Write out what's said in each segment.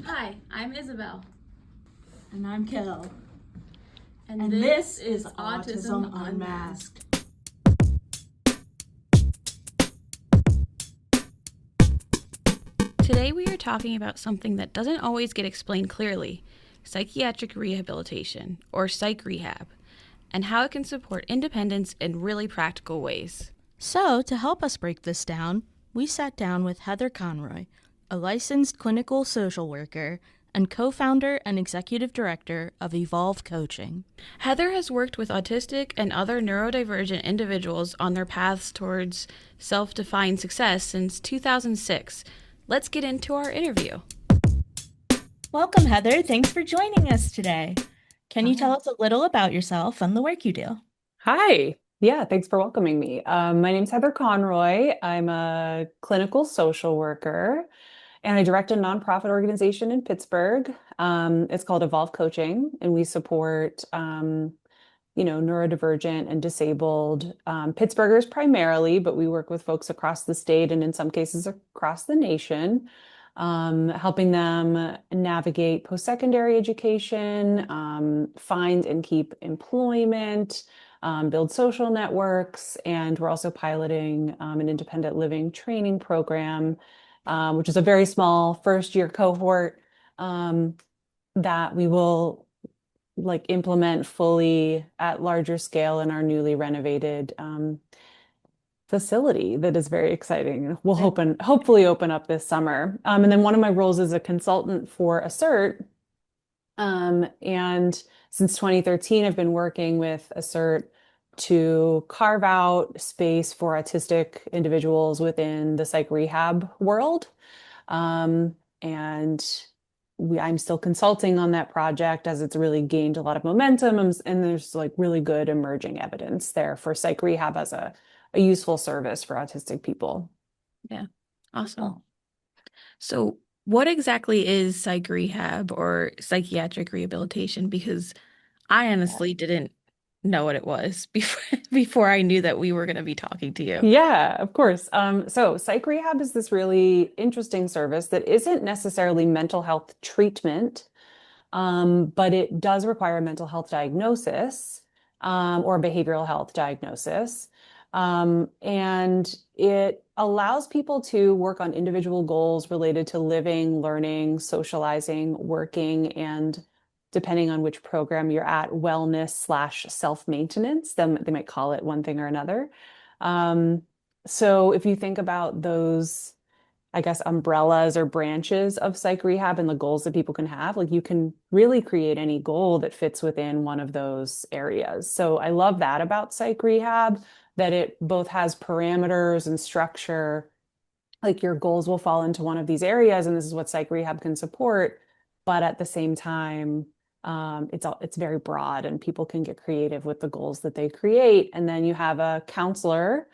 Hi, I'm Isabel, And I'm Kel. and this is Autism Unmasked. Today we are talking about something that doesn't always get explained clearly: psychiatric rehabilitation, or Psych Rehab, and how it can support independence in really practical ways. So, to help us break this down, we sat down with Heather Conroy, a licensed clinical social worker and co founder and executive director of Evolve Coaching. Heather has worked with autistic and other neurodivergent individuals on their paths towards self defined success since 2006. Let's get into our interview. Welcome, Heather. Thanks for joining us today. Can you tell us a little about yourself and the work you do? Hi. Yeah, thanks for welcoming me. My name's Heather Conroy. I'm a clinical social worker and I direct a nonprofit organization in Pittsburgh. It's called Evolve Coaching, and we support, neurodivergent and disabled Pittsburghers primarily, but we work with folks across the state and in some cases across the nation, helping them navigate post-secondary education, find and keep employment, build social networks, and we're also piloting an independent living training program, which is a very small first year cohort that we will implement fully at larger scale in our newly renovated facility that is very exciting. We'll hopefully open up this summer. And then one of my roles is a consultant for Assert. And since 2013, I've been working with Assert to carve out space for autistic individuals within the psych rehab world. And I'm still consulting on that project as it's really gained a lot of momentum, and there's like really good emerging evidence there for psych rehab as a useful service for autistic people. Yeah, awesome. So, what exactly is psych rehab or psychiatric rehabilitation? Because I honestly didn't know what it was before I knew that we were going to be talking to you. Yeah, of course. So psych rehab is this really interesting service that isn't necessarily mental health treatment, but it does require a mental health diagnosis, or a behavioral health diagnosis. And it allows people to work on individual goals related to living, learning, socializing, working, and depending on which program you're at, wellness slash self-maintenance. They might call it one thing or another. Um, so if you think about those, I guess, umbrellas or branches of psych rehab and the goals that people can have, like you can really create any goal that fits within one of those areas. So I love that about psych rehab, that it both has parameters and structure. Like your goals will fall into one of these areas, and this is what psych rehab can support. But at the same time, it's very broad, and people can get creative with the goals that they create. And then you have a counselor,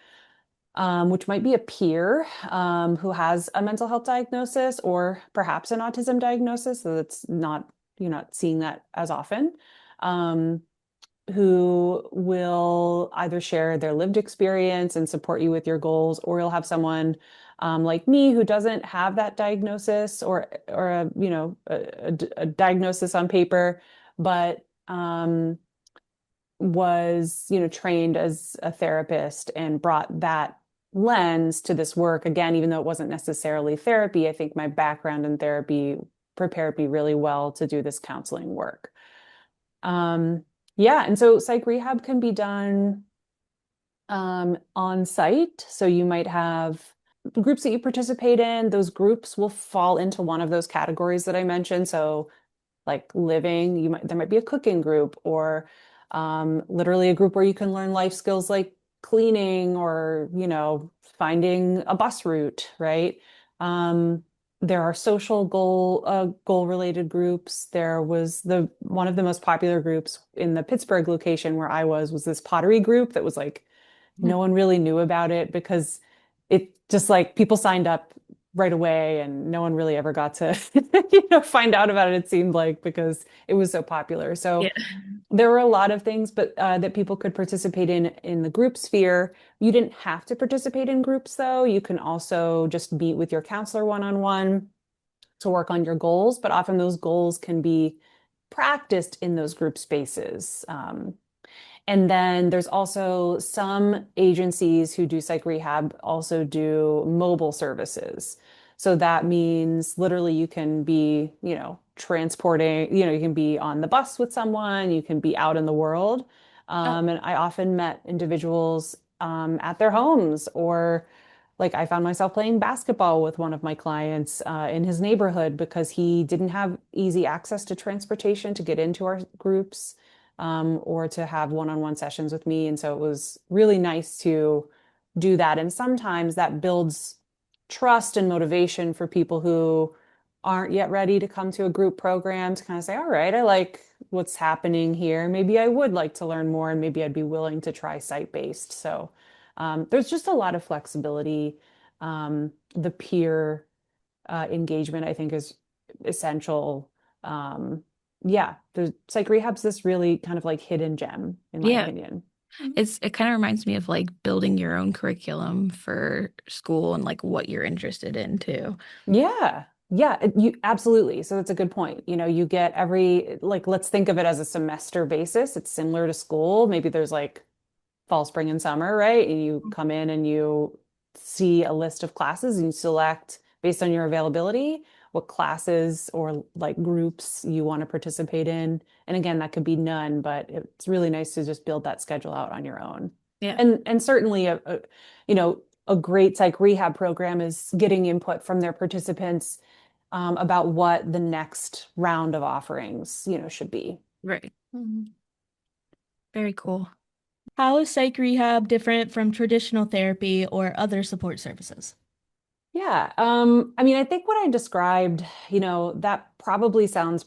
which might be a peer, who has a mental health diagnosis or perhaps an autism diagnosis. So that's not, you're not seeing that as often, um, who will either share their lived experience and support you with your goals, or you'll have someone like me who doesn't have that diagnosis or a diagnosis on paper, but was, trained as a therapist and brought that lens to this work. Again, even though it wasn't necessarily therapy, I think my background in therapy prepared me really well to do this counseling work. Yeah, and so psych rehab can be done on site. So you might have groups that you participate in. Those groups will fall into one of those categories that I mentioned. So like living, there might be a cooking group, or literally a group where you can learn life skills like cleaning, or finding a bus route, right? There are social goal related groups. There was the one of the most popular groups in the Pittsburgh location where I was this pottery group that was like no one really knew about it because it just like people signed up right away and no one really ever got to find out about it, it seemed like, because it was so popular. So Yeah. there were a lot of things, but that people could participate in the group sphere. You didn't have to participate in groups though. You can also just meet with your counselor one-on-one. to work on your goals, but often those goals can be practiced in those group spaces. And then there's also some agencies who do psych rehab also do mobile services. So that means literally you can be, transporting, you can be on the bus with someone, you can be out in the world. Oh, And I often met individuals at their homes, or like I found myself playing basketball with one of my clients in his neighborhood because he didn't have easy access to transportation to get into our groups, or to have one-on-one sessions with me. And so it was really nice to do that. And sometimes that builds trust and motivation for people who aren't yet ready to come to a group program to kind of say, all right, I like what's happening here. Maybe I would like to learn more, and maybe I'd be willing to try site-based. So there's just a lot of flexibility. The peer engagement, I think, is essential. Yeah, the psych rehab's this really kind of like hidden gem, in my yeah. opinion. It kind of reminds me of like building your own curriculum for school and like what you're interested in too. Yeah. Yeah, you absolutely. So that's a good point. You get like, let's think of it as a semester basis. It's similar to school. Maybe there's like fall, spring, and summer, right? And you come in and you see a list of classes and you select based on your availability what classes or like groups you want to participate in. And again, that could be none, but it's really nice to just build that schedule out on your own. Yeah, And certainly you know, a great psych rehab program is getting input from their participants about what the next round of offerings, should be. right. Mhm. Very cool. How is psych rehab different from traditional therapy or other support services? Yeah. I mean, I think what I described, that probably sounds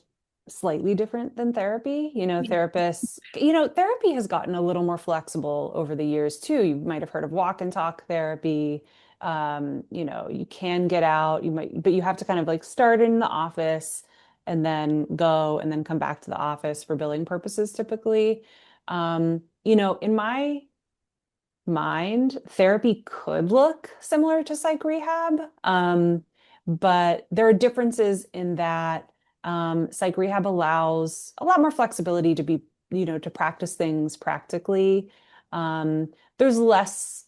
slightly different than therapy. Therapy has gotten a little more flexible over the years too. You might have heard of walk and talk therapy. You can get out, but you have to kind of like start in the office and then go and then come back to the office for billing purposes typically. In my mind, therapy could look similar to psych rehab. But there are differences in that psych rehab allows a lot more flexibility to to practice things practically. Um, there's less,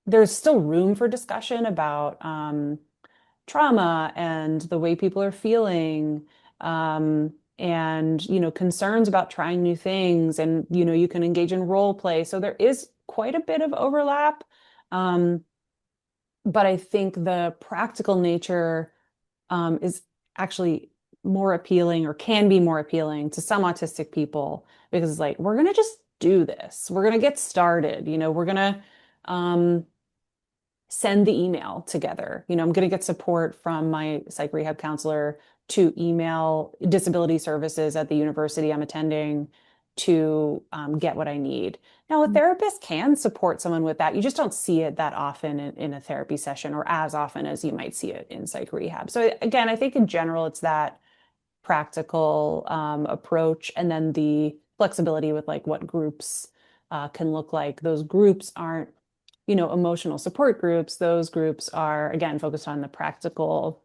there's still room for discussion about trauma and the way people are feeling, and concerns about trying new things, and you can engage in role play, so there is quite a bit of overlap. um, but I think the practical nature is actually more appealing, or can be more appealing to some autistic people, because it's like, we're gonna just do this, we're gonna get started, we're gonna um, send the email together. I'm going to get support from my psych rehab counselor to email disability services at the university I'm attending to get what I need. Now, a therapist can support someone with that. You just don't see it that often in a therapy session, or as often as you might see it in psych rehab. So again, I think in general, it's that practical approach, and then the flexibility with like what groups can look like. Those groups aren't, emotional support groups. Those groups are, again, focused on the practical,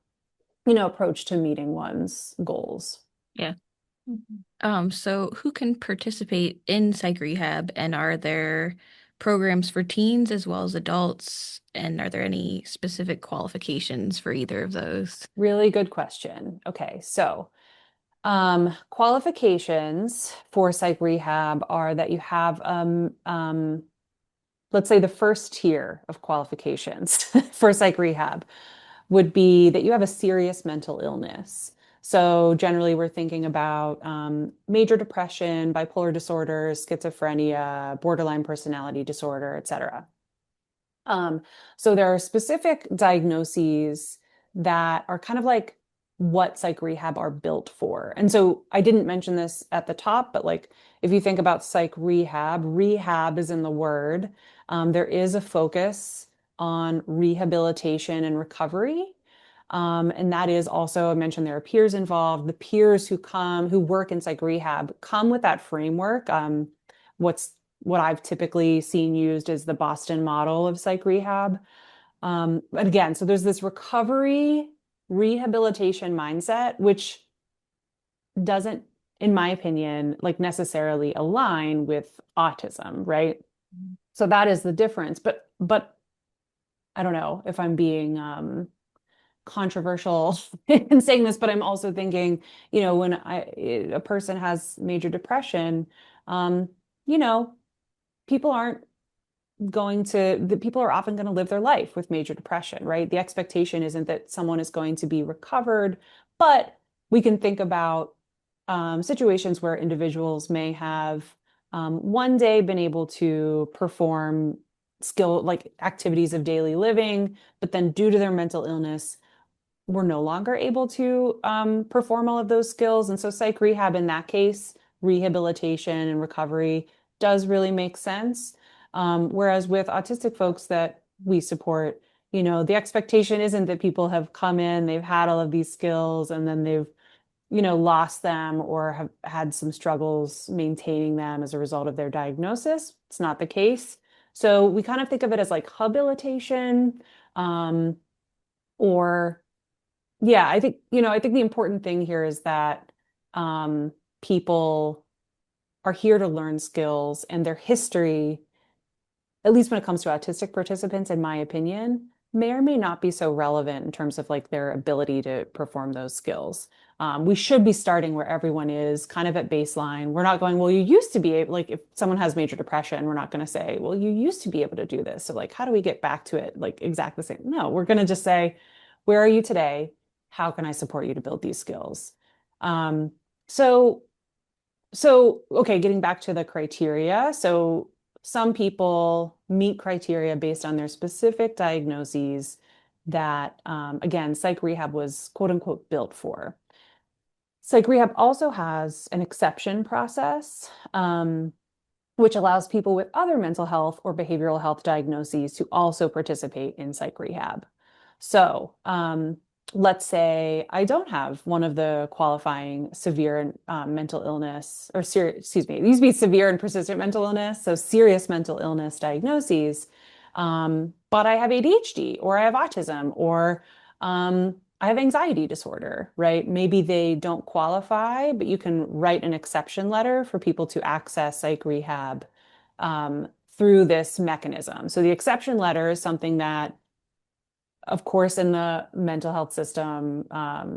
approach to meeting one's goals. Yeah. Mhm. So who can participate in psych rehab, and are there programs for teens as well as adults? And are there any specific qualifications for either of those? Really good question. Okay, so qualifications for psych rehab are that you have let's say the first tier of qualifications for psych rehab would be that you have a serious mental illness. So generally, we're thinking about major depression, bipolar disorders, schizophrenia, borderline personality disorder, et cetera. Um, so there are specific diagnoses that are kind of like what psych rehab are built for. And so I didn't mention this at the top, but like if you think about psych rehab, rehab is in the word. There is a focus on rehabilitation and recovery. And that is also, I mentioned there are peers involved. The peers who work in psych rehab come with that framework. What's what I've typically seen used is the Boston model of psych rehab. But again, so there's this recovery rehabilitation mindset, which doesn't, in my opinion, like necessarily align with autism, right? So that is the difference. But I don't know if I'm being controversial in saying this, but I'm also thinking, when a person has major depression, um, you know, people aren't the people are often going to live their life with major depression, right? The expectation isn't that someone is going to be recovered, but we can think about situations where individuals may have one day been able to perform skill like activities of daily living, but then due to their mental illness, we're no longer able to perform all of those skills. And so psych rehab in that case, rehabilitation and recovery does really make sense. Whereas with autistic folks that we support, the expectation isn't that people have come in, they've had all of these skills, and then they've, lost them or have had some struggles maintaining them as a result of their diagnosis. It's not the case. So we kind of think of it as like habilitation, um, or yeah, I think the important thing here is that people are here to learn skills, and their history, at least when it comes to autistic participants, in my opinion, may or may not be so relevant in terms of like their ability to perform those skills. We should be starting where everyone is, kind of at baseline. We're not going, well, you used to be able, like if someone has major depression, we're not going to say, well, you used to be able to do this. So like, how do we get back to it? Like exactly the same. No, we're going to just say, where are you today? How can I support you to build these skills? Um, so okay, getting back to the criteria. So some people meet criteria based on their specific diagnoses that, again, psych rehab was quote unquote built for. Psych rehab also has an exception process, which allows people with other mental health or behavioral health diagnoses to also participate in psych rehab. So, let's say I don't have one of the qualifying severe mental illness or serious, excuse me, it used to be severe and persistent mental illness, so serious mental illness diagnoses. But I have ADHD or I have autism or I have anxiety disorder, right? Maybe they don't qualify, but you can write an exception letter for people to access psych rehab through this mechanism. So the exception letter is something that, of course, in the mental health system,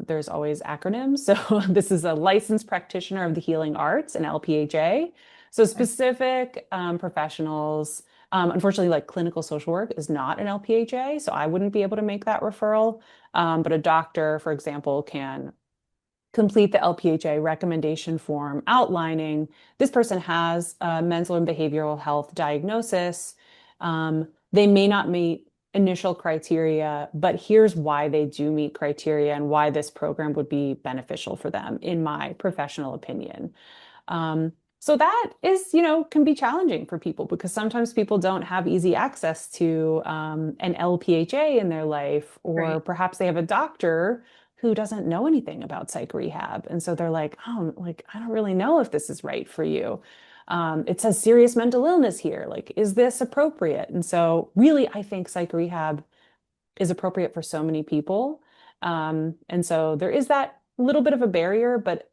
there's always acronyms. So this is a licensed practitioner of the healing arts, an LPHA. So specific professionals, unfortunately, like clinical social work is not an LPHA, so I wouldn't be able to make that referral. But a doctor, for example, can complete the LPHA recommendation form outlining this person has a mental and behavioral health diagnosis. They may not meet initial criteria, but here's why they do meet criteria and why this program would be beneficial for them, in my professional opinion. So that is, can be challenging for people because sometimes people don't have easy access to an LPHA in their life, or Right. perhaps they have a doctor who doesn't know anything about psych rehab. And so they're like, oh, like, I don't really know if this is right for you. It says serious mental illness here. Like, is this appropriate? And so really, I think psych rehab is appropriate for so many people. And so there is that little bit of a barrier, but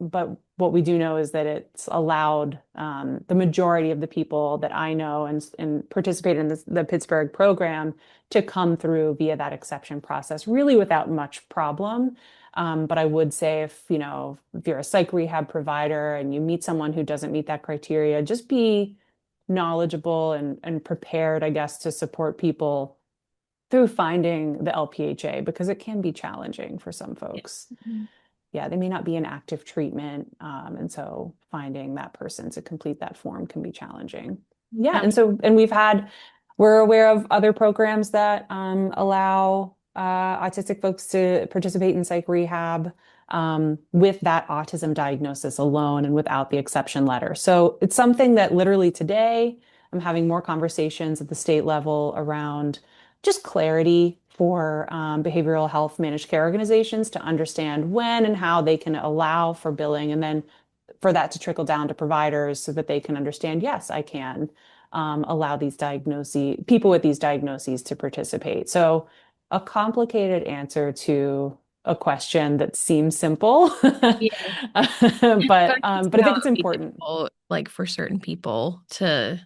what we do know is that it's allowed the majority of the people that I know and participate in the Pittsburgh program to come through via that exception process, really without much problem. But I would say if you're a psych rehab provider and you meet someone who doesn't meet that criteria, just be knowledgeable and prepared, I guess, to support people through finding the LPHA because it can be challenging for some Yeah. folks. Mhm. Yeah, they may not be in active treatment. And so finding that person to complete that form can be challenging. Yeah. That And so, and we're aware of other programs that allow autistic folks to participate in psych rehab with that autism diagnosis alone and without the exception letter. So it's something that literally today I'm having more conversations at the state level around just clarity for behavioral health managed care organizations to understand when and how they can allow for billing, and then for that to trickle down to providers so that they can understand, yes, I can allow these people with these diagnoses to participate. So a complicated answer to a question that seems simple, Yeah. But I can but see I how think it it's would be important. difficult, like for certain people to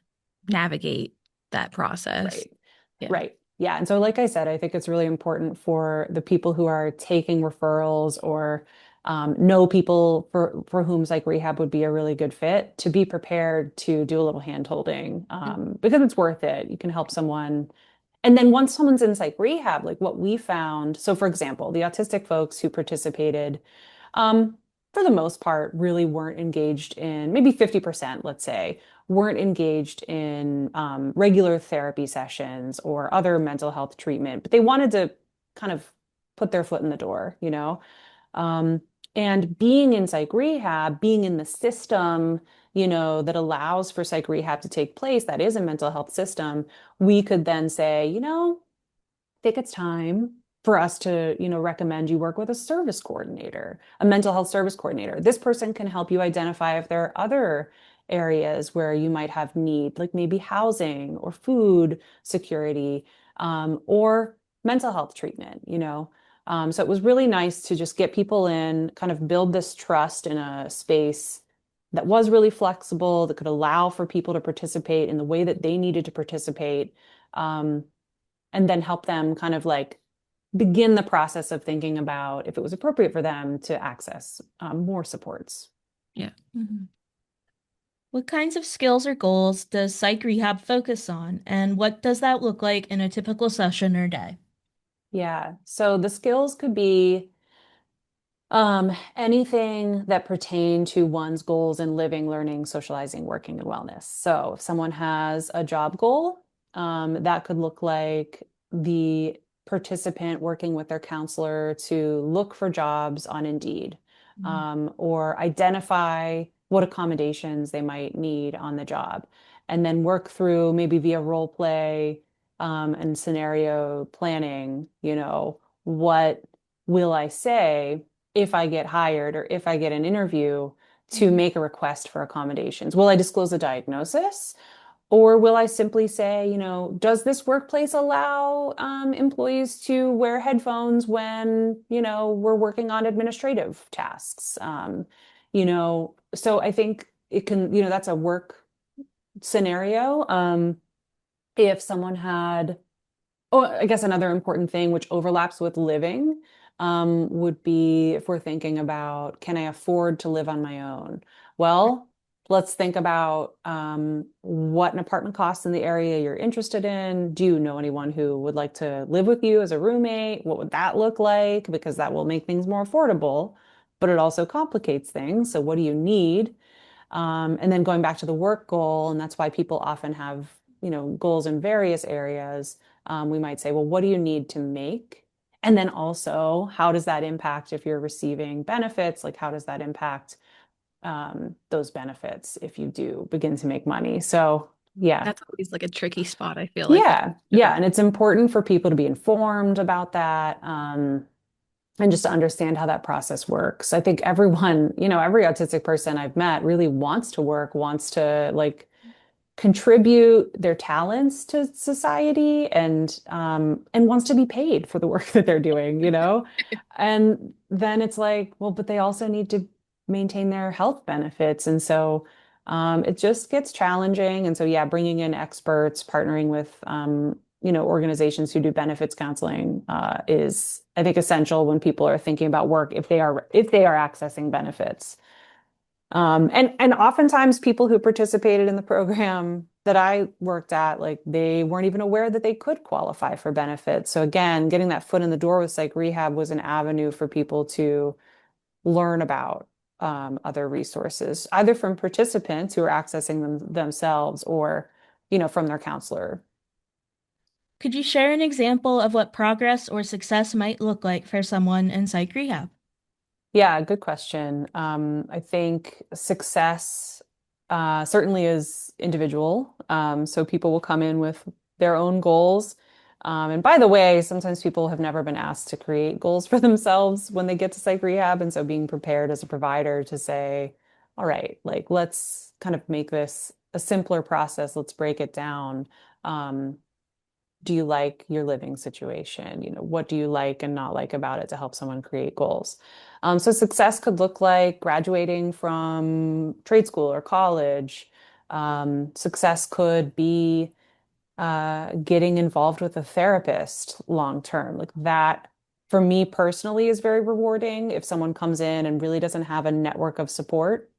navigate that process. Right. Yeah. Right. Yeah. And so, like I said, I think it's really important for the people who are taking referrals or know people for whom psych rehab would be a really good fit to be prepared to do a little hand holding because it's worth it. You can help someone. And then once someone's in psych rehab, like what we found, so for example, the autistic folks who participated, um, for the most part, really weren't engaged in maybe 50%, let's say, weren't engaged in regular therapy sessions or other mental health treatment, but they wanted to kind of put their foot in the door, you know? Um, and being in psych rehab, being in the system, that allows for psych rehab to take place, that is a mental health system, we could then say, think it's time for us to, recommend you work with a service coordinator, a mental health service coordinator. This person can help you identify if there are other areas where you might have need, like maybe housing or food security, or mental health treatment. So it was really nice to just get people in, kind of build this trust in a space that was really flexible, that could allow for people to participate in the way that they needed to participate. Um, and then help them kind of like begin the process of thinking about if it was appropriate for them to access more supports. Yeah. Mhm. What kinds of skills or goals does psych rehab focus on, and what does that look like in a typical session or day? Yeah. So the skills could be anything that pertain to one's goals in living, learning, socializing, working, and wellness. So if someone has a job goal, that could look like the participant working with their counselor to look for jobs on Indeed, or identify what accommodations they might need on the job, and then work through maybe via role play, and scenario planning, what will I say if I get hired or if I get an interview to Mhm. make a request for accommodations? Will I disclose a diagnosis? Or will I simply say, does this workplace allow employees to wear headphones when, we're working on administrative tasks? So I think it can, that's a work scenario. If someone had Oh, I guess another important thing which overlaps with living, would be if we're thinking about, can I afford to live on my own? Well, let's think about what an apartment costs in the area you're interested in. Do you know anyone who would like to live with you as a roommate? What would that look like? Because that will make things more affordable, but it also complicates things. So what do you need? And then going back to the work goal, and that's why people often have, goals in various areas. We might say, well, what do you need to make? And then also, how does that impact if you're receiving benefits? Like, how does that impact those benefits if you do begin to make money? So, yeah. That's always like a tricky spot, I feel like, with Yeah. Yeah. about. And it's important for people to be informed about that. And just to understand how that process works. I think everyone, every autistic person I've met really wants to work, wants to like contribute their talents to society and wants to be paid for the work that they're doing. And then it's like, well, but they also need to maintain their health benefits. And so it just gets challenging. And so, yeah, bringing in experts, partnering with, organizations who do benefits counseling is, I think, essential when people are thinking about work if they are accessing benefits. And oftentimes people who participated in the program that I worked at, like they weren't even aware that they could qualify for benefits. So again, getting that foot in the door with psych rehab was an avenue for people to learn about other resources, either from participants who are accessing them themselves or, from their counselor. Could you share an example of what progress or success might look like for someone in psych rehab? Yeah, good question. I think success certainly is individual. So people will come in with their own goals. And by the way, sometimes people have never been asked to create goals for themselves when they get to psych rehab. And so being prepared as a provider to say, all right, like let's kind of make this a simpler process. Let's break it down. Um, do you like your living situation? What do you like and not like about it to help someone create goals? So success could look like graduating from trade school or college. Success could be getting involved with a therapist long term. Like that, for me personally, is very rewarding if someone comes in and really doesn't have a network of support,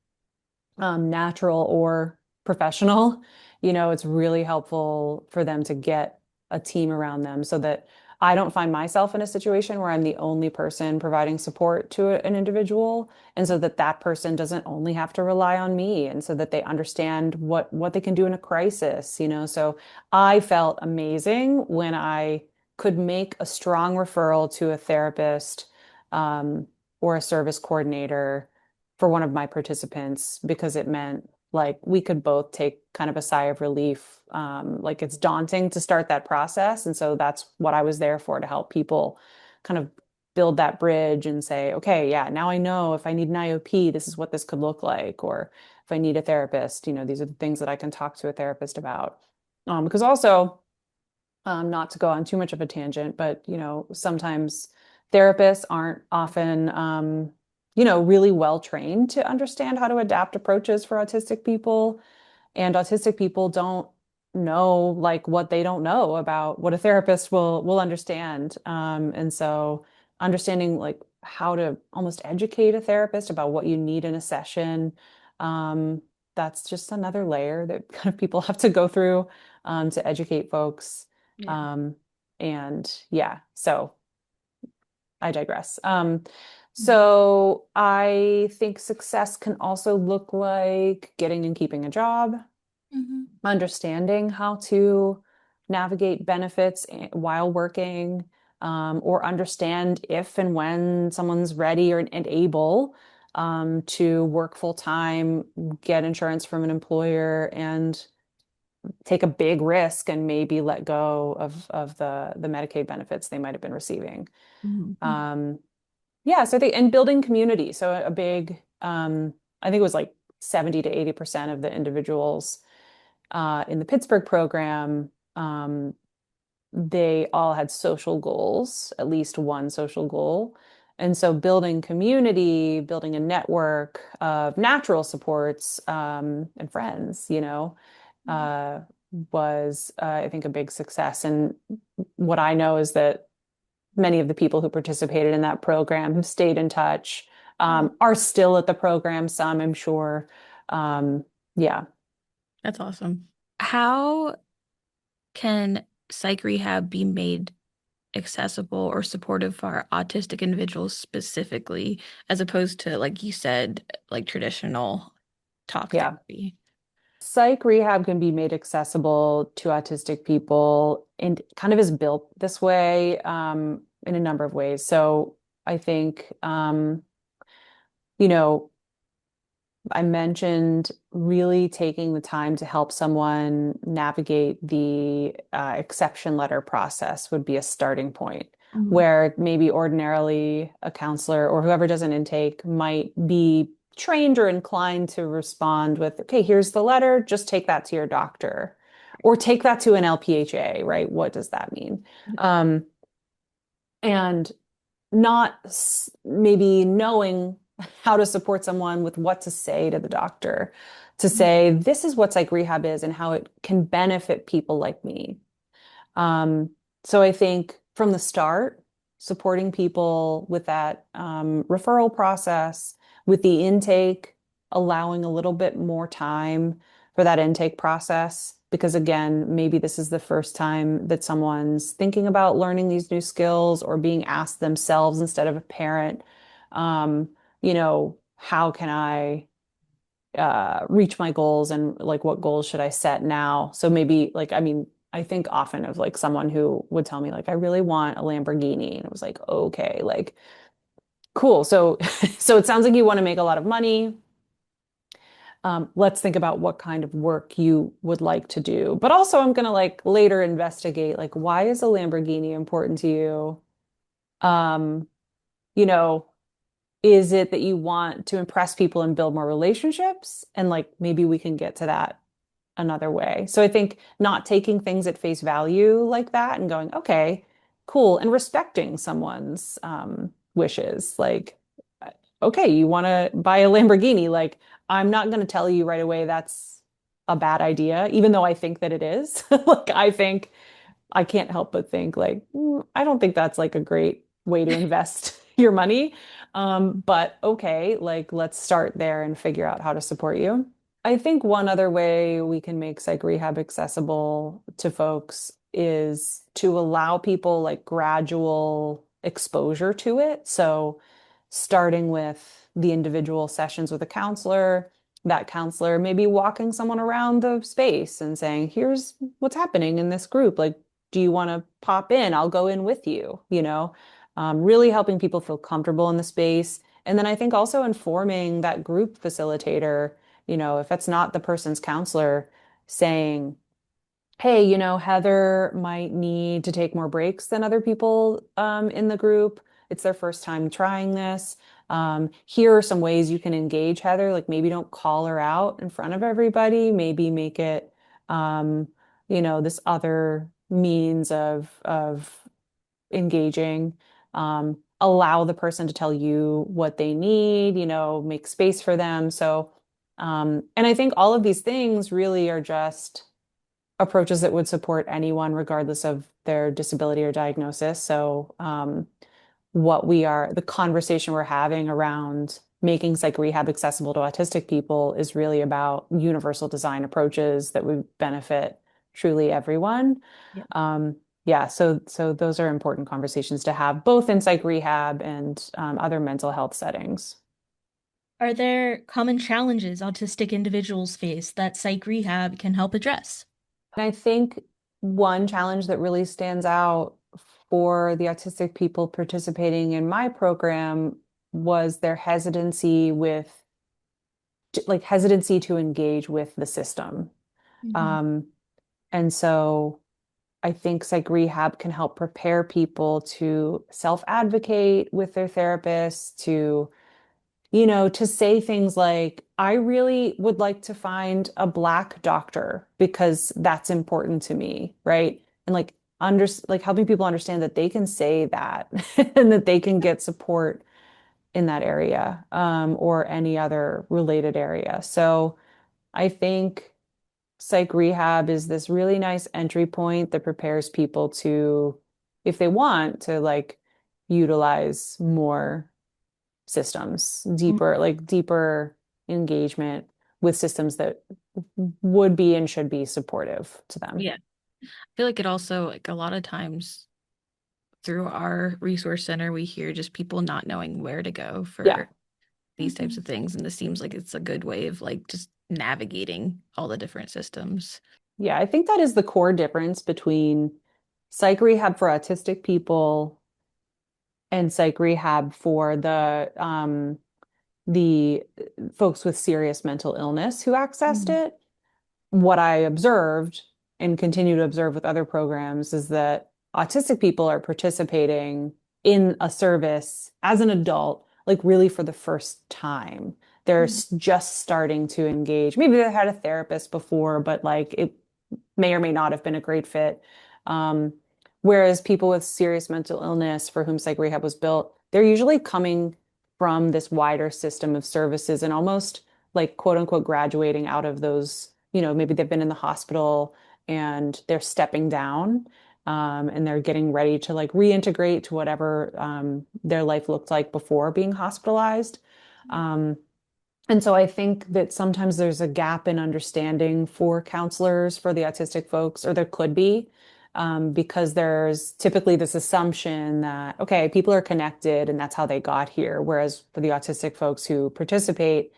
natural or professional. It's really helpful for them to get a team around them so that I don't find myself in a situation where I'm the only person providing support to an individual, and so that that person doesn't only have to rely on me, and so that they understand what they can do in a crisis. So I felt amazing when I could make a strong referral to a therapist, um, or a service coordinator for one of my participants, because it meant like we could both take kind of a sigh of relief. Like it's daunting to start that process. And so that's what I was there for, to help people kind of build that bridge and say, okay, yeah, now I know if I need an IOP, this is what this could look like. Or if I need a therapist, these are the things that I can talk to a therapist about. Because also, not to go on too much of a tangent, but sometimes therapists aren't often, really well trained to understand how to adapt approaches for autistic people. And autistic people don't know like what they don't know about what a therapist will understand. And so understanding like how to almost educate a therapist about what you need in a session, um, that's just another layer that kind of people have to go through, to educate folks. Yeah. Um, and yeah, so I digress. Mhm. So I think success can also look like getting and keeping a job, Mhm. understanding how to navigate benefits while working, or understand if and when someone's ready and able, to work full time, get insurance from an employer, and take a big risk and maybe let go of the Medicaid benefits they might have been receiving. Mhm. Um, yeah, so and building community. So a big, I think it was like 70 to 80% of the individuals in the Pittsburgh program, they all had social goals, at least one social goal. And so building community, building a network of natural supports, and friends, uh, was, I think, a big success. And what I know is that many of the people who participated in that program have stayed in touch, Mhm. are still at the program, some, I'm sure. Um, yeah. That's awesome. How can psych rehab be made accessible or supportive for autistic individuals specifically, as opposed to, like you said, like traditional talk Yeah. therapy? Psych rehab can be made accessible to autistic people and kind of is built this way, in a number of ways. So I think, you know, I mentioned really taking the time to help someone navigate the exception letter process would be a starting point, Mhm. where maybe ordinarily a counselor or whoever does an intake might be trained or inclined to respond with, okay, here's the letter, just take that to your doctor or take that to an LPHA, right? What does that mean? Um, and not maybe knowing how to support someone with what to say to the doctor, to say, this is what psych rehab is and how it can benefit people like me. Um, so I think from the start, supporting people with that, referral process, with the intake, allowing a little bit more time for that intake process. Because again, maybe this is the first time that someone's thinking about learning these new skills or being asked themselves instead of a parent, um, how can I reach my goals, and like what goals should I set now? So maybe like, I mean, I think often of like someone who would tell me like, I really want a Lamborghini. And it was like, okay, like cool. So so it sounds like you want to make a lot of money. Let's think about what kind of work you would like to do. But also I'm gonna like later investigate like, why is a Lamborghini important to you? Um, you know, is it that you want to impress people and build more relationships? And like maybe we can get to that, another way. So I think not taking things at face value like that and going, okay, cool, and respecting someone's wishes. Like, okay, you want to buy a Lamborghini, like I'm not going to tell you right away that's a bad idea, even though I think that it is. Like I think I can't help but think like, I don't think that's like a great way to invest your money. But okay, like let's start there and figure out how to support you. I think one other way we can make psych rehab accessible to folks is to allow people like gradual exposure to it. So starting with the individual sessions with a counselor, that counselor maybe walking someone around the space and saying, here's what's happening in this group. Like, do you want to pop in? I'll go in with you, really helping people feel comfortable in the space. And then I think also informing that group facilitator, if it's not the person's counselor, saying, hey, Heather might need to take more breaks than other people in the group. It's their first time trying this. Here are some ways you can engage Heather. Like maybe don't call her out in front of everybody. Maybe make it, this other means of engaging. Allow the person to tell you what they need, make space for them. So, and I think all of these things really are just approaches that would support anyone regardless of their disability or diagnosis. So, the conversation we're having around making psych rehab accessible to autistic people is really about universal design approaches that would benefit truly everyone. Yeah. Yeah, so those are important conversations to have, both in psych rehab and other mental health settings. Are there common challenges autistic individuals face that psych rehab can help address? And I think one challenge that really stands out for the autistic people participating in my program was their hesitancy to engage with the system. Mhm. Um, and so I think psych rehab can help prepare people to self-advocate with their therapists, to say things like, I really would like to find a Black doctor because that's important to me, right? And like helping people understand that they can say that and that they can get support in that area, or any other related area. So I think psych rehab is this really nice entry point that prepares people to, if they want to like utilize more systems, deeper engagement with systems that would be and should be supportive to them. Yeah. I feel like it also, like a lot of times through our resource center, we hear just people not knowing where to go Yeah. for these types Mhm. of things. And this seems like it's a good way of like just navigating all the different systems. Yeah, I think that is the core difference between psych rehab for autistic people and psych rehab for the folks with serious mental illness who accessed Mm. it. What I observed and continue to observe with other programs is that autistic people are participating in a service as an adult, like really for the first time. They're Mm. just starting to engage. Maybe they had a therapist before, but like it may or may not have been a great fit. Um, Whereas people with serious mental illness for whom psych rehab was built, they're usually coming from this wider system of services and almost like quote unquote graduating out of those, maybe they've been in the hospital and they're stepping down, and they're getting ready to like reintegrate to whatever their life looked like before being hospitalized. Um, and so I think that sometimes there's a gap in understanding for counselors for the autistic folks, or there could be, because there's typically this assumption that, okay, people are connected and that's how they got here. Whereas for the autistic folks who participate,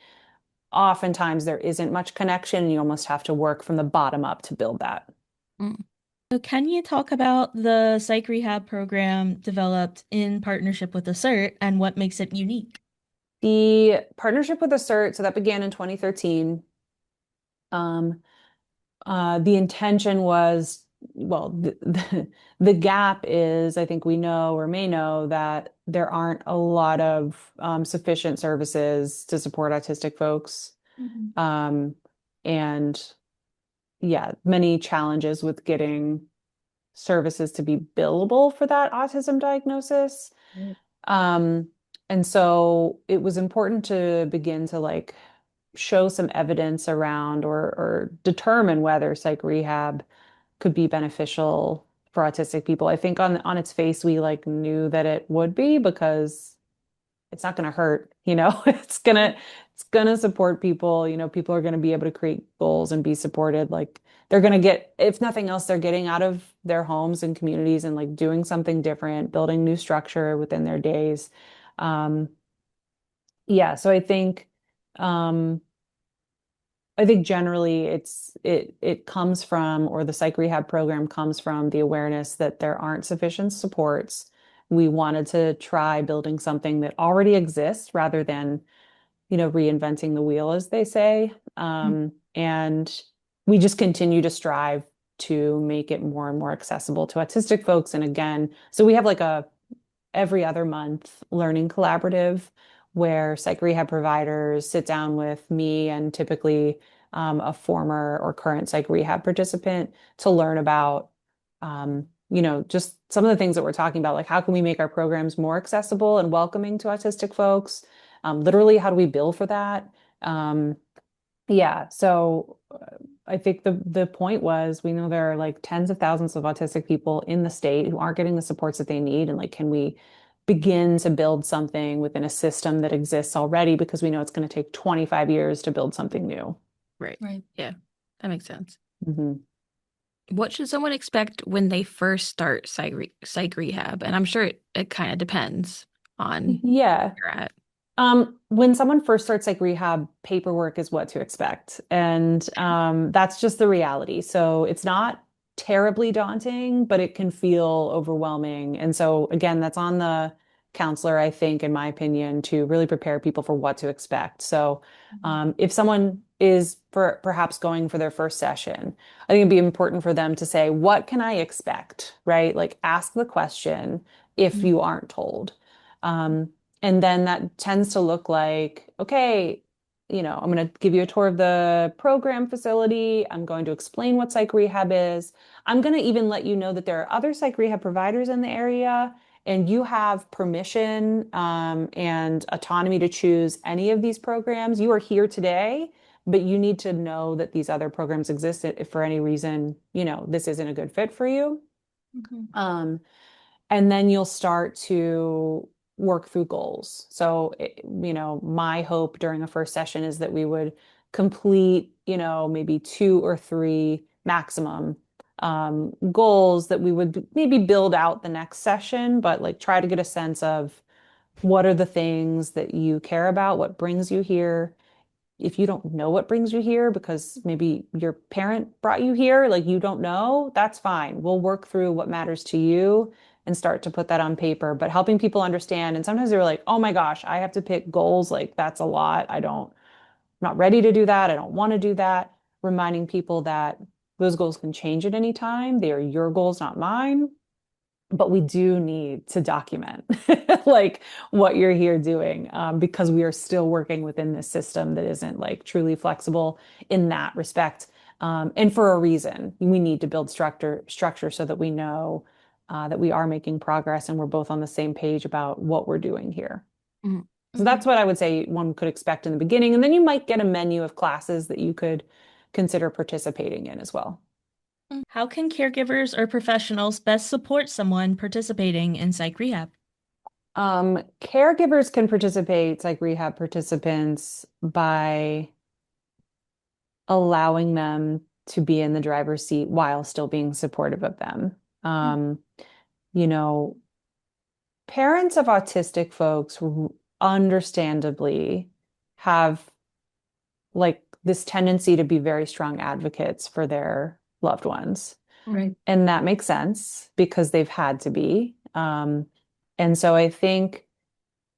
oftentimes there isn't much connection and you almost have to work from the bottom up to build that. Mm. So can you talk about the psych rehab program developed in partnership with Assert and what makes it unique? The partnership with Assert, so that began in 2013. Um, the intention was, well, the gap is, I think we know or may know that there aren't a lot of sufficient services to support autistic folks. Mhm. Um, and yeah, many challenges with getting services to be billable for that autism diagnosis. Right. Um, and so it was important to begin to like show some evidence around or determine whether psych rehab could be beneficial for autistic people. I think on its face we like knew that it would be because it's not going to hurt, you know. It's going to support people, you know, people are going to be able to create goals and be supported. Like they're going to get, if nothing else, they're getting out of their homes and communities and like doing something different, building new structure within their days. Um, yeah, so um I think generally it comes from, or the psych rehab program comes from the awareness that there aren't sufficient supports. We wanted to try building something that already exists rather than, you know, reinventing the wheel, as they say. And we just continue to strive to make it more and more accessible to autistic folks. And again, so we have like a every other month learning collaborative where psych rehab providers sit down with me and typically a former or current psych rehab participant to learn about, you know, just some of the things that we're talking about, like how can we make our programs more accessible and welcoming to autistic folks? Literally, how do we bill for that? Um, yeah, so I think the point was we know there are like tens of thousands of autistic people in the state who aren't getting the supports that they need, and like can we begin to build something within a system that exists already because we know it's going to take 25 years to build something new. Right. Right. Yeah, that makes sense. Mhm. What should someone expect when they first start psych rehab? And I'm sure it kind of depends on Yeah. where you're at. When someone first starts like rehab, paperwork is what to expect. And that's just the reality. So it's not terribly daunting, but it can feel overwhelming. And so again, that's on the counselor, I think, in my opinion, to really prepare people for what to expect. So if someone is perhaps going for their first session, I think it'd be important for them to say, what can I expect? Right? Like ask the question if Mhm. you aren't told. Um, and then that tends to look like, okay, you know, I'm going to give you a tour of the program facility. I'm going to explain what psych rehab is. I'm going to even let you know that there are other psych rehab providers in the area, and you have permission, and autonomy to choose any of these programs. You are here today, but you need to know that these other programs exist if for any reason, you know, this isn't a good fit for you. Mhm. Um, and then you'll start to work through goals. So, you know, my hope during a first session is that we would complete, you know, maybe two or three maximum goals that we would maybe build out the next session, but like try to get a sense of what are the things that you care about, what brings you here, if you don't know what brings you here because maybe your parent brought you here, like you don't know, that's fine. We'll work through what matters to you and start to put that on paper, but helping people understand. And sometimes they're like, oh my gosh, I have to pick goals. Like that's a lot. I'm not ready to do that. I don't want to do that. Reminding people that those goals can change at any time. They are your goals, not mine, but we do need to document like what you're here doing, because we are still working within this system that isn't like truly flexible in that respect. And for a reason, we need to build structure so that we know that we are making progress and we're both on the same page about what we're doing here. Mhm. So that's what I would say one could expect in the beginning. And then you might get a menu of classes that you could consider participating in as well. How can caregivers or professionals best support someone participating in psych rehab? Caregivers can participate, like rehab participants, by allowing them to be in the driver's seat while still being supportive of them. Um, you know, parents of autistic folks understandably have like this tendency to be very strong advocates for their loved ones. Right. And that makes sense because they've had to be. And so I think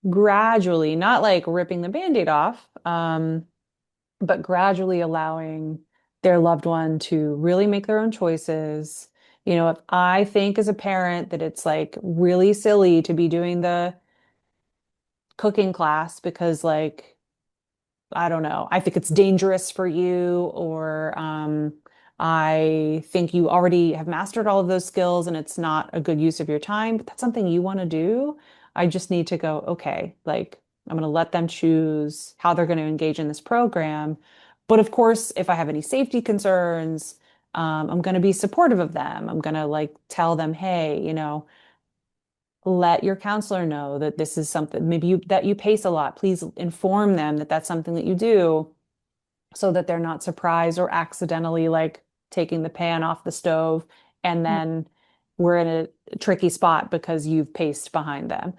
gradually, not like ripping the band-aid off, but gradually allowing their loved one to really make their own choices. You know, if I think as a parent that it's like really silly to be doing the cooking class because like I don't know, I think it's dangerous for you, or I think you already have mastered all of those skills and it's not a good use of your time, but that's something you want to do. I just need to go, okay, like I'm going to let them choose how they're going to engage in this program. But of course, if I have any safety concerns, I'm going to be supportive of them. I'm going to like tell them, hey, let your counselor know that this is something maybe that you pace a lot. Please inform them that that's something that you do so that they're not surprised or accidentally like taking the pan off the stove and Mm. then we're in a tricky spot because you've paced behind them.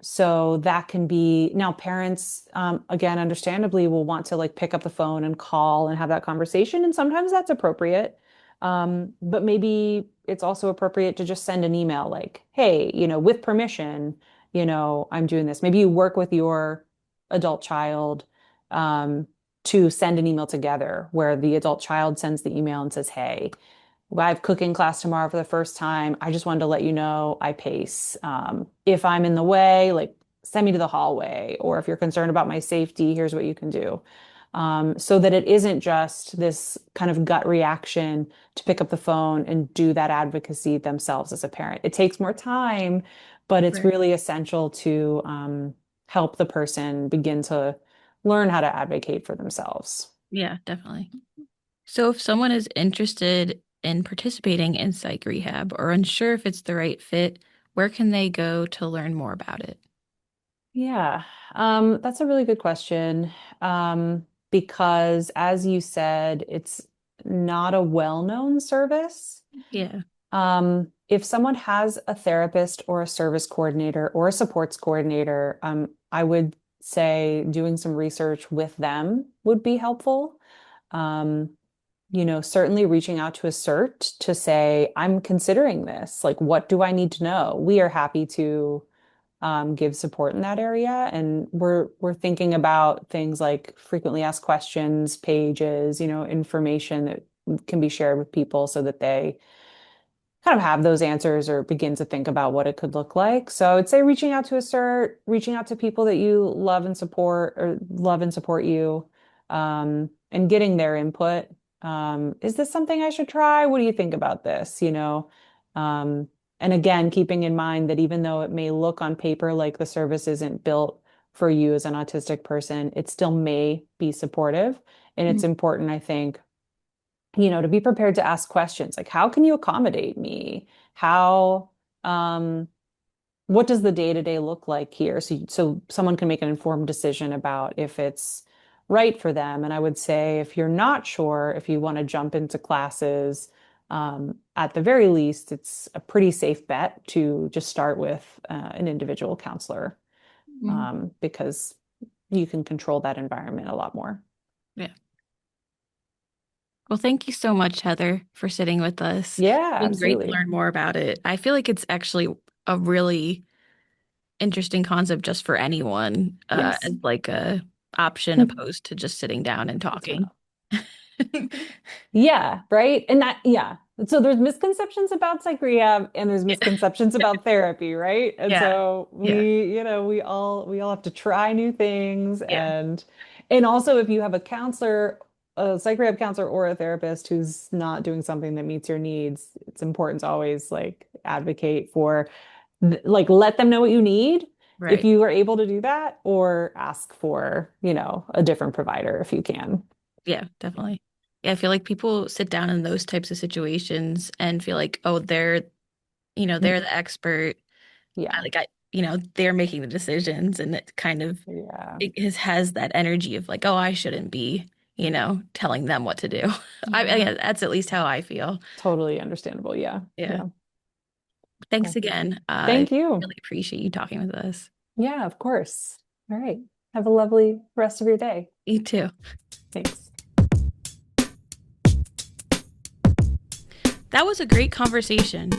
So that can be now parents, again, understandably will want to like pick up the phone and call and have that conversation. And sometimes that's appropriate. But maybe it's also appropriate to just send an email like, hey, with permission, I'm doing this. Maybe you work with your adult child, um, to send an email together where the adult child sends the email and says, hey, I have cooking class tomorrow for the first time. I just wanted to let you know I pace. If I'm in the way, like send me to the hallway. Or if you're concerned about my safety, here's what you can do. So that it isn't just this kind of gut reaction to pick up the phone and do that advocacy themselves as a parent. It takes more time, but it's Right. really essential to help the person begin to learn how to advocate for themselves. Yeah, definitely. So if someone is interested in participating in psych rehab or unsure if it's the right fit, where can they go to learn more about it? Yeah, that's a really good question. Because as you said, it's not a well-known service. Yeah. If someone has a therapist or a service coordinator or a supports coordinator, I would say doing some research with them would be helpful. Um, certainly reaching out to a CERT to say, I'm considering this. Like, what do I need to know? We are happy to give support in that area. And we're thinking about things like frequently asked questions, pages, information that can be shared with people so that they kind of have those answers or begin to think about what it could look like. So I would say reaching out to a CERT, reaching out to people that you love and support or love and support you, and getting their input. Is this something I should try? What do you think about this? Um, and again, keeping in mind that even though it may look on paper like the service isn't built for you as an autistic person, it still may be supportive. And it's Mhm. important, I think, to be prepared to ask questions like, how can you accommodate me? How, um, what does the day-to-day look like here? So someone can make an informed decision about if it's right for them. And I would say if you're not sure, if you want to jump into classes, at the very least, it's a pretty safe bet to just start with an individual counselor, Mhm. because you can control that environment a lot more. Yeah. Well, thank you so much, Heather, for sitting with us. Yeah, It's been great to absolutely. learn more about it. I feel like it's actually a really interesting concept just for anyone, Yes. as like a option opposed to just sitting down and It's one. talking. Yeah, right. And yeah. So there's misconceptions about psych rehab and there's Yeah. misconceptions about therapy, right? And Yeah. so Yeah. we all have to try new things Yeah. and also if you have a counselor, a psych rehab counselor or a therapist who's not doing something that meets your needs, it's important to always like advocate for like let them know what you need if Right. you are able to do that or ask for, a different provider if you can. Yeah, definitely. Yeah, I feel like people sit down in those types of situations and feel like, oh, they're the expert. Yeah. They're making the decisions, and it kind of Yeah. has that energy of like, oh, I shouldn't be, telling them what to do. Yeah. Yeah, that's at least how I feel. Totally understandable. Yeah. Yeah. Yeah. Thanks Well, again. I thank you. really appreciate you talking with us. Yeah, of course. All right. Have a lovely rest of your day. You too. Thanks. That was a great conversation.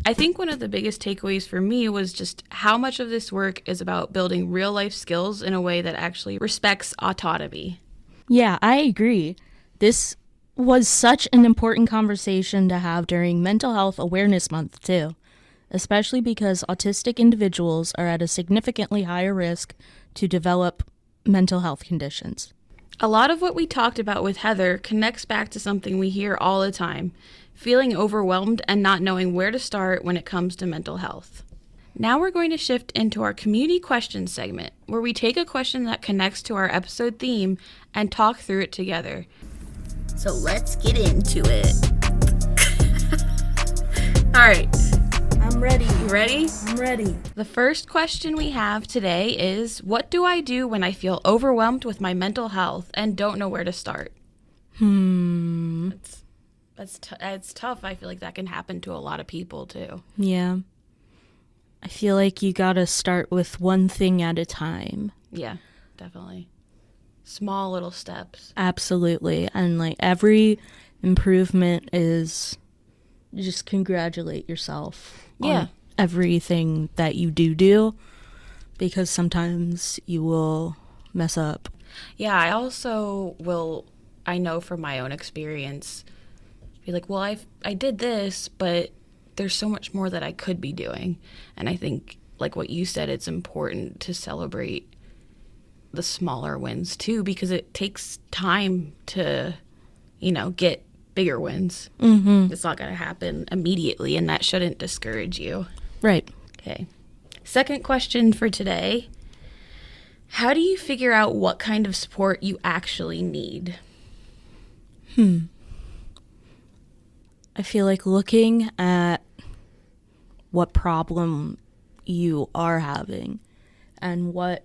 I think one of the biggest takeaways for me was just how much of this work is about building real life skills in a way that actually respects autonomy. Yeah, I agree. This was such an important conversation to have during Mental Health Awareness Month, too, especially because autistic individuals are at a significantly higher risk to develop mental health conditions. A lot of what we talked about with Heather connects back to something we hear all the time, feeling overwhelmed and not knowing where to start when it comes to mental health. Now we're going to shift into our community questions segment, where we take a question that connects to our episode theme and talk through it together. So let's get into it. All right. I'm ready. You ready? I'm ready. The first question we have today is, what do I do when I feel overwhelmed with my mental health and don't know where to start? It's tough. I feel like that can happen to a lot of people too. Yeah. I feel like you gotta start with one thing at a time. Yeah, definitely. Small little steps. Absolutely. And like every improvement is just congratulate yourself on everything that you do, because sometimes you will mess up. Yeah, I also will, I know from my own experience, be like, well, I did this, but there's so much more that I could be doing. And I think, like what you said, it's important to celebrate the smaller wins too, because it takes time to, get bigger wins. Mm-hmm. It's not going to happen immediately, and that shouldn't discourage you. Right. Okay. Second question for today. How do you figure out what kind of support you actually need? I feel like looking at what problem you are having and what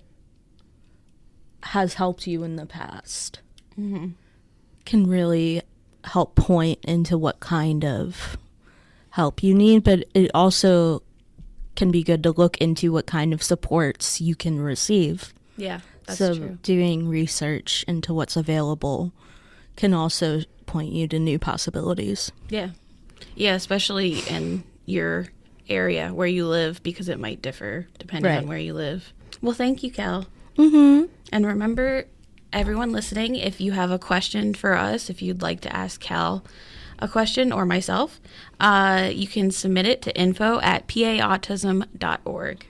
has helped you in the past can really help point into what kind of help you need, but it also can be good to look into what kind of supports you can receive. Yeah, that's so true. Doing research into what's available can also point you to new possibilities. Yeah. Yeah, especially in your area where you live, because it might differ depending on where you live. Well, thank you, Cal. Mm-hmm. And remember, everyone listening, if you have a question for us, if you'd like to ask Cal a question or myself, you can submit it to info@paautism.org.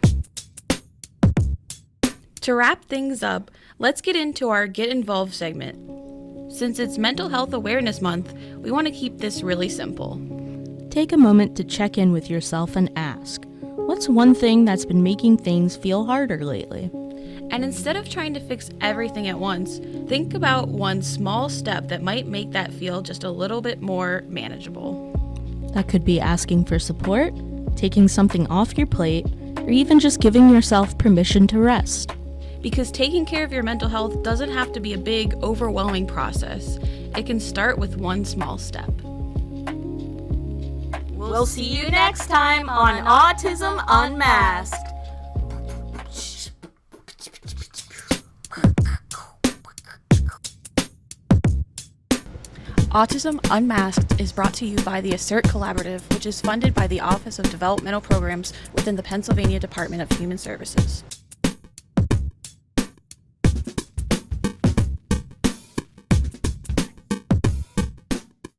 To wrap things up, let's get into our Get Involved segment. Since it's Mental Health Awareness Month, we want to keep this really simple. Take a moment to check in with yourself and ask, what's one thing that's been making things feel harder lately? And instead of trying to fix everything at once, think about one small step that might make that feel just a little bit more manageable. That could be asking for support, taking something off your plate, or even just giving yourself permission to rest. Because taking care of your mental health doesn't have to be a big, overwhelming process. It can start with one small step. We'll see you next time on Autism Unmasked. Autism Unmasked is brought to you by the Assert Collaborative, which is funded by the Office of Developmental Programs within the Pennsylvania Department of Human Services.